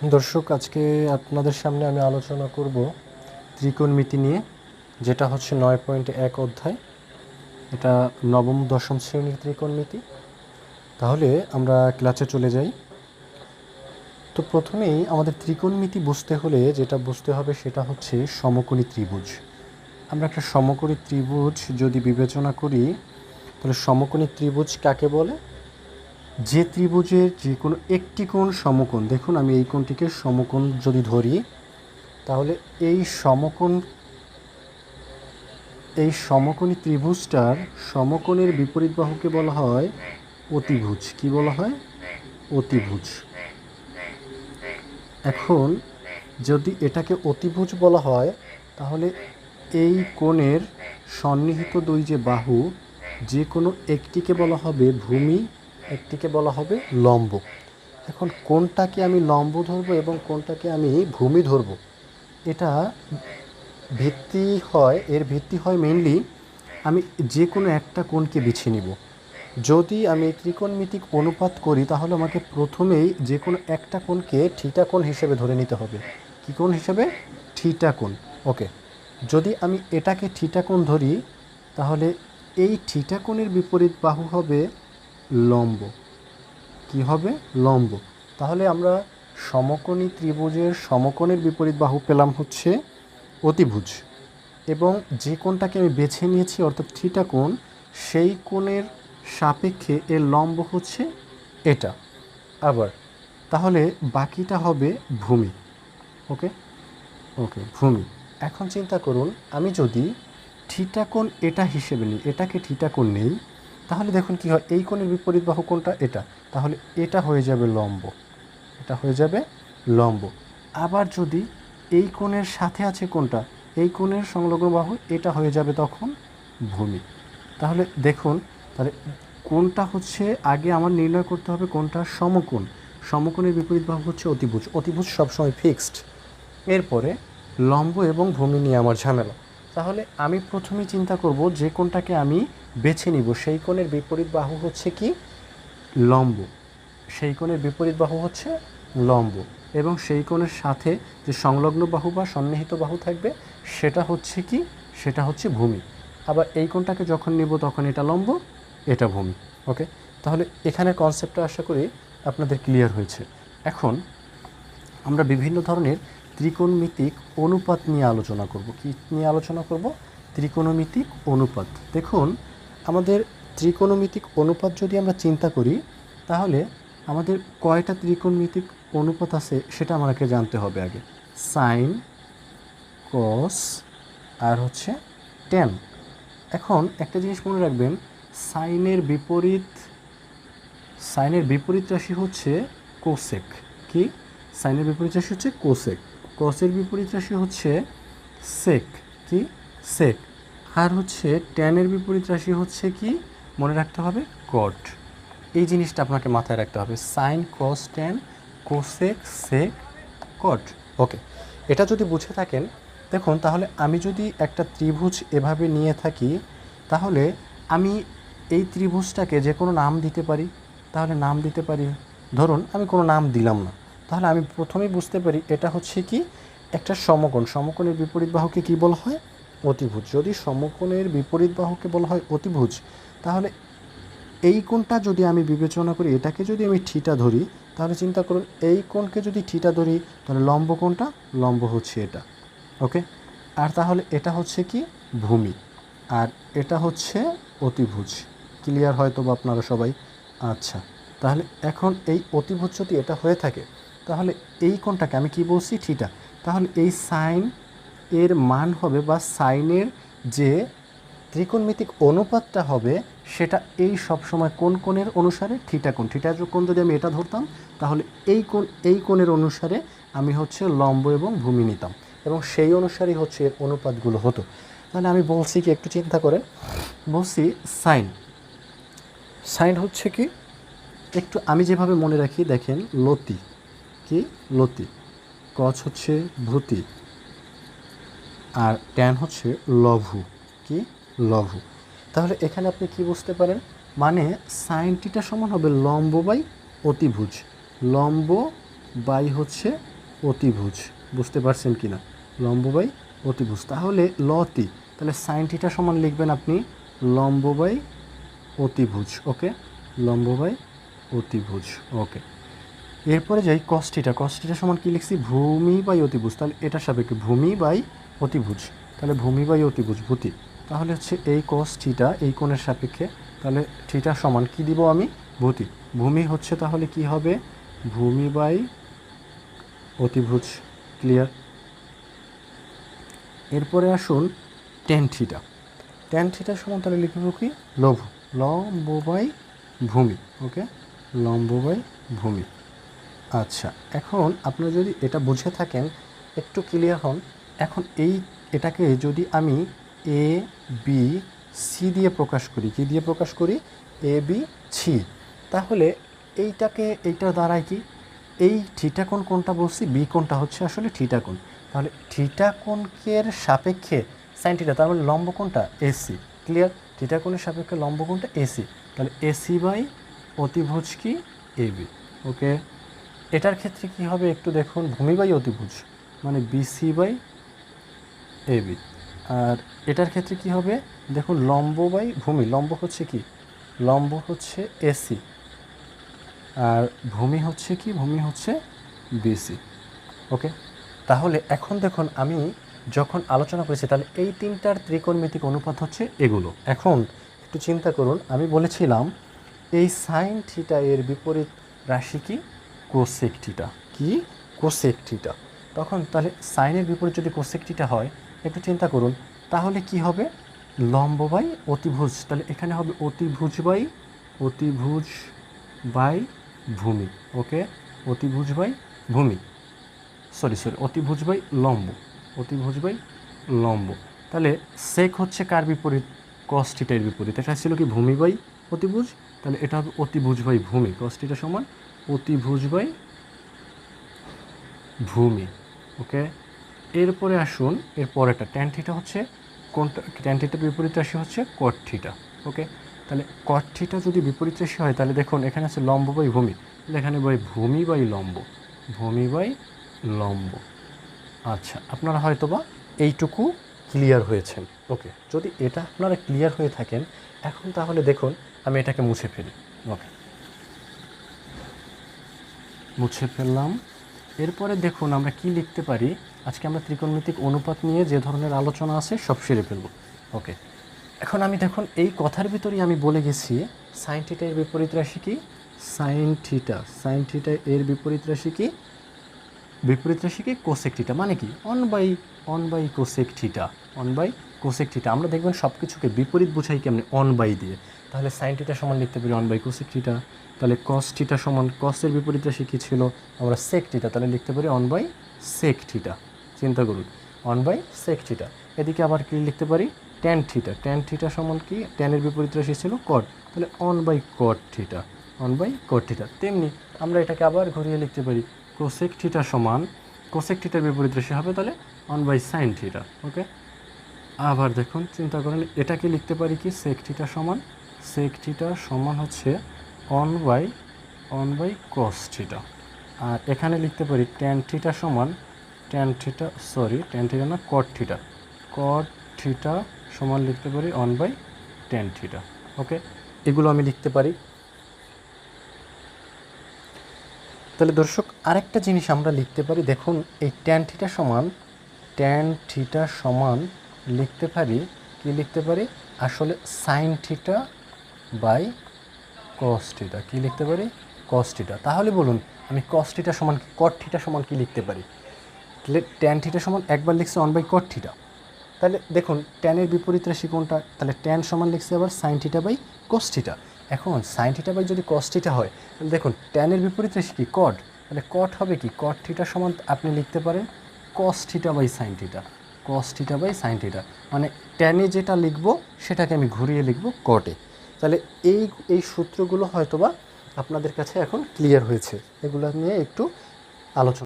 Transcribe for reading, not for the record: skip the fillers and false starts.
দর্শক, আজকে আপনাদের সামনে আমি আলোচনা করব ত্রিকোণমিতি নিয়ে, যেটা হচ্ছে ৯.১ অধ্যায়। এটা ৯ম-১০ম শ্রেণীর ত্রিকোণমিতি। তাহলে আমরা ক্লাসে চলে যাই। তো প্রথমেই আমাদের ত্রিকোণমিতি বুঝতে হলে যেটা বুঝতে হবে সেটা হচ্ছে সমকোণী ত্রিভুজ। আমরা একটা সমকোণী ত্রিভুজ যদি বিবেচনা করি, তাহলে সমকোণী ত্রিভুজ কাকে বলে? যে ত্রিভুজের যে কোনো একটি কোণ সমকোণ, দেখুন আমি এই কোণটিকে সমকোণ যদি ধরি, তাহলে এই সমকোণী ত্রিভুজটার সমকোণের বিপরীত বাহুকে বলা হয় অতিভুজ। কি বলা হয়? অতিভুজ। এখন যদি এটাকে অতিভুজ বলা হয়, তাহলে এই কোণের সন্নিহিত দুই যে বাহু, যে কোনো একটিকে বলা হবে ভূমি, একটিকে বলা হবে লম্ব। এখন কোনটাকে আমি লম্ব ধরবো এবং কোনটাকে আমি ভূমি ধরবো, এটা এর ভিত্তি হয় মেইনলি আমি যে কোনো একটা কোণকে বেছে নিব। যদি আমি ত্রিকোণমিতিক অনুপাত করি, তাহলে আমাকে প্রথমেই যে কোনো একটা কোণকে থিটা কোণ হিসেবে ধরে নিতে হবে। কী কোণ হিসেবে? থিটা কোণ। ওকে, যদি আমি এটাকে থিটা কোণ ধরি, তাহলে এই থিটা কোণের বিপরীত বাহু হবে লম্ব। কি হবে? লম্ব। তাহলে আমরা সমকোণী ত্রিভুজের সমকোণের বিপরীত বাহু পেলাম হচ্ছে অতিভুজ, এবং যে কোণটাকে আমি বেছে নিয়েছি অর্থাৎ থিটা কোণ, সেই কোণের সাপেক্ষে এর লম্ব হচ্ছে এটা। আবার তাহলে বাকিটা হবে ভূমি। ওকে ওকে ভূমি। এখন চিন্তা করুন, আমি যদি থিটা কোণ এটা হিসেবে নিই, এটাকে থিটা কোণ নেই, তাহলে দেখুন কি হয়, এই কোণের বিপরীত বাহু কোণটা এটা, তাহলে এটা হয়ে যাবে লম্ব, এটা হয়ে যাবে লম্ব। আবার যদি এই কোণের সাথে আছে কোণটা, এই কোণের সংলগ্ন বাহু, এটা হয়ে যাবে তখন ভূমি। তাহলে দেখুন, তাহলে কোণটা হচ্ছে আগে আমার নির্ণয় করতে হবে কোণটা সমকোণ, সমকোণের বিপরীত বাহু হচ্ছে অতিভুজ, অতিভুজ সবসময় ফিক্সড। এরপরে লম্ব এবং ভূমি নিয়ে আমার ঝামেলা। তাহলে আমি প্রথমেই চিন্তা করব যে কোণটাকে আমি বেছে নিব সেই কোণের বিপরীত বাহু হচ্ছে কি? লম্ব। সেই কোণের বিপরীত বাহু হচ্ছে লম্ব, এবং সেই কোণের সাথে যে সংলগ্ন বাহু বা সন্নিহিত বাহু থাকবে সেটা হচ্ছে কি? সেটা হচ্ছে ভূমি। আবার এই কোণটাকে যখন নিব তখন এটা লম্ব, এটা ভূমি। ওকে, তাহলে এখানের কনসেপ্টটা আশা করি আপনাদের ক্লিয়ার হয়েছে। এখন আমরা বিভিন্ন ধরনের ত্রিকোণমিতিক অনুপাত নিয়ে আলোচনা করব। কি নিয়ে আলোচনা করব? ত্রিকোণমিতিক অনুপাত। দেখুন, আমাদের ত্রিকোণমিতিক অনুপাত যদি আমরা চিন্তা করি, তাহলে আমাদের কয়টা ত্রিকোণমিতিক অনুপাত আছে সেটা আমাকে জানতে হবে আগে। সাইন, কস, আর হচ্ছে ট্যান। এখন একটা জিনিস মনে রাখবেন, সাইনের বিপরীত রাশি হচ্ছে কোসেক। কি? সাইনের বিপরীত রাশি হচ্ছে কোসেক। কসের বিপরীত রাশি হচ্ছে সেক। কি? সেক। আর হচ্ছে ট্যানের বিপরীত রাশি হচ্ছে কি? মনে রাখতে হবে কট। এই জিনিসটা আপনাকে মাথায় রাখতে হবে, সাইন, কস, ট্যান, কোসেক, সেক, কট। ওকে, এটা যদি বুঝে থাকেন, দেখুন তাহলে আমি যদি একটা ত্রিভুজ এভাবে নিয়ে থাকি, তাহলে আমি এই ত্রিভুজটাকে যে কোনো নাম দিতে পারি। তাহলে নাম দিতে পারি, ধরুন আমি কোনো নাম দিলাম না, তাহলে আমি প্রথমেই বুঝতে পারি এটা হচ্ছে কি? একটা সমকোণ। সমকোণের বিপরীত বাহুকে কি বলা হয়? অতিভুজ। যদি সমকোণের বিপরীত বাহুকে বলা হয় অতিভুজ, তাহলে এই কোণটা যদি আমি বিবেচনা করি, এটাকে যদি আমি থিটা ধরি, তাহলে চিন্তা করুন এই কোণকে যদি থিটা ধরি, তাহলে লম্ব কোণটা, লম্ব হচ্ছে এটা। ওকে, আর তাহলে এটা হচ্ছে কি? ভূমি, আর এটা হচ্ছে অতিভুজ। ক্লিয়ার হয়তো বা আপনারা সবাই? আচ্ছা, তাহলে এখন এই অতিভুজ যদি এটা হয়ে থাকে, তাহলে এই কোণটাকে আমি কি বলছি? থিটা। তাহলে এই সাইন এর মান হবে, বা সাইনের যে ত্রিকোণমিতিক অনুপাতটা হবে, সেটা এই সবসময় কোন কোণের অনুসারে? থিটা কোণ। থিটা কোণ যদি আমি এটা ধরতাম, তাহলে এই কোণের অনুসারে আমি হচ্ছে লম্ব এবং ভূমি নিতাম, এবং সেই অনুসারেই হচ্ছে এর অনুপাতগুলো হতো। তাহলে আমি বলছি কি, একটু চিন্তা করে বলছি, সাইন হচ্ছে কি? একটু আমি যেভাবে মনে রাখি, দেখেন, লতি। কি? লতি। কস হচ্ছে ভূতি, আর ট্যান হচ্ছে লঘু। কি? লঘু। তাহলে এখানে আপনি কি বুঝতে পারেন? মানে সাইন থিটা সমান হবে লম্ব বাই অতিভুজ। লম্ব বাই হচ্ছে অতিভুজ, বুঝতে পারছেন কি না? লম্ব বাই অতিভুজ। তাহলে লতি, তাহলে সাইন থিটা সমান লিখবেন আপনি লম্ব বাই অতিভুজ। ওকে, লম্ব বাই অতিভুজ। ওকে, এরপরে যাই কস থিটা। কস থিটা সমান কী লিখছি? ভূমি বাই অতিভুজ। তাহলে এটার সাপেক্ষে ভূমি বাই অতিভুজ, তাহলে ভূমি বাই অতিভুজ ভূতি। তাহলে হচ্ছে এই কস থিটা এই কোণের সাপেক্ষে, তাহলে থিটা সমান কী দিব আমি? ভূতি। ভূমি হচ্ছে তাহলে কি হবে? ভূমি বাই অতিভুজ। ক্লিয়ার? এরপরে আসুন টেন থিটা। টেন থিটা সমান তাহলে লিখব কি? লম্ব বাই ভূমি। ওকে, লম্ব বাই ভূমি। আচ্ছা, এখন আপনারা যদি এটা বুঝে থাকেন, একটু ক্লিয়ার হন। এখন এটাকে যদি আমি এ বি সি দিয়ে প্রকাশ করি, কী দিয়ে প্রকাশ করি? A B C. তাহলে এইটার দ্বারাই কি এই থিটা কোণ কোনটা বলছি? বি কোণটা হচ্ছে আসলে থিটা কোণ। তাহলে থিটা কোণের সাপেক্ষে সাইন থিটা, তার মানে লম্ব কোণটা এসি। ক্লিয়ার? থিটা কোণের সাপেক্ষে লম্ব কোণটা এসি, তাহলে এসি বাই অতিভুজ কি? এবি। ওকে, এটার ক্ষেত্রে কি হবে একটু দেখুন, ভূমি বাই অতিভুজ মানে বিসি বাই এবি। আর এটার ক্ষেত্রে কি হবে দেখুন, লম্ব বাই ভূমি। লম্ব হচ্ছে কি? লম্ব হচ্ছে এসি, আর ভূমি হচ্ছে কি? ভূমি হচ্ছে বিসি। ওকে, তাহলে এখন দেখুন আমি যখন আলোচনা করেছি, তাহলে এই তিনটার ত্রিকোণমিতিক অনুপাত হচ্ছে এগুলো। এখন একটু চিন্তা করুন, আমি বলেছিলাম এই সাইন থিটা এর বিপরীত রাশি কি? Cosec theta. কি? Cosec theta. তখন তাহলে সাইনের বিপরীত যদি কোসেক থিটা হয়, একটু চিন্তা করুন, তাহলে কি হবে? লম্ব বাই অতিভুজ। তাহলে এখানে হবে অতিভুজ বাই ভূমি। ওকে, অতিভুজ বাই ভূমি, সরি অতিভুজ বাই লম্ব, অতিভুজ বাই লম্ব। তাহলে সেক হচ্ছে কার বিপরীত? কস থিটার বিপরীত। এটা ছিল কি? ভূমি বাই অতিভুজ। তাহলে এটা হবে অতিভুজ বাই ভূমি। কস থিটা সমান অতিভুজ বাই ভূমি। ওকে, এরপরে আসুন এরপরেটা ট্যান থিটা হচ্ছে কোনটা? ট্যান থিটার বিপরীত রাশি হচ্ছে কট থিটা। ওকে, তাহলে কট থিটা যদি বিপরীত রাশি হয়, তাহলে দেখুন এখানে আছে লম্ব বাই ভূমি, তাহলে এখানে বাই ভূমি বাই লম্ব, ভূমি বাই লম্ব। আচ্ছা, আপনারা হয়তো বা এইটুকু ক্লিয়ার হয়েছেন। ওকে, যদি এটা আপনারা ক্লিয়ার হয়ে থাকেন, এখন তাহলে দেখুন আমি এটাকে মুছে ফেলি। ওকে, মুছে ফেললাম। এরপরে দেখুন আমরা কি লিখতে পারি। আজকে আমরা ত্রিকোণমিতিক অনুপাত নিয়ে যে ধরনের আলোচনা আছে সব সেরে ফেলব। ওকে, এখন আমি দেখুন এই কথার ভিতরেই আমি বলে গেছি সাইন থিটা এর বিপরীত রাশি কি? সাইন থিটা এর বিপরীত রাশি কি? বিপরীত রাশি কি? Cosec theta. মানে কি? One by cosec theta, one by cosec theta. আমরা দেখবেন সব কিছুকে বিপরীত বোঝাই কেমনে? অন বাই দিয়ে। তাহলে সাইন থিটা সমান লিখতে পারি অন বাই কোসেক থিটা। তাহলে কস থিটা সমান, কসের বিপরীত রাশি কী ছিল? আমরা সেক থিটা, তাহলে লিখতে পারি অন বাই সেক থিটা। চিন্তা করুন, অন বাই সেক থিটা। এদিকে আবার কি লিখতে পারি? ট্যান থিটা সমান কি? ট্যানের বিপরীত রাশি ছিল কট, তাহলে one by cot theta, one by cot theta. তেমনি আমরা এটাকে আবার ঘুরিয়ে লিখতে পারি কোসেক থিটা সমান, কোসেক থিটার বিপরীত রাশি হবে তাহলে অন বাই সাইন থিটা। ওকে, আবার দেখুন চিন্তা করেন এটাকে লিখতে পারি কি? সেক থিটা সমান হচ্ছে অন বাই কস থিটা। আর এখানে লিখতে পারি ট্যান থিটা সমান ট্যান থিটা না কট থিটা সমান লিখতে পারি অন বাই ট্যান থিটা। ওকে, এগুলো আমি লিখতে পারি। তাহলে দর্শক আরেকটা জিনিস আমরা লিখতে পারি, দেখুন এই ট্যান থিটা সমান লিখতে পারি কি? লিখতে পারি আসলে sine theta by cos theta. কী লিখতে পারি? Cos theta. তাহলে বলুন আমি কস থিটা সমান কি? কট থিটা সমান কি লিখতে পারি? তাহলে ট্যান থিটা সমান একবার লিখছি অন বাই কট থিটা। তাহলে দেখুন ট্যানের বিপরীত রাশি কোনটা? তাহলে ট্যান সমান লিখছি আবার sine theta by cos theta. এখন সাইন থিটা বাই যদি কস থিটা হয়, তাহলে দেখুন ট্যানের বিপরীত রাশি কি? কট। তাহলে কট হবে কি? কট থিটা সমান আপনি লিখতে পারেন cos theta by sine theta, cos theta by sine theta. মানে ট্যানে যেটা লিখব সেটাকে আমি ঘুরিয়ে লিখব কটে। তাহলে এই সূত্রগুলো হয়তোবা আপনাদের কাছে এখন ক্লিয়ার হয়েছে। এগুলো নিয়ে একটু আলোচনা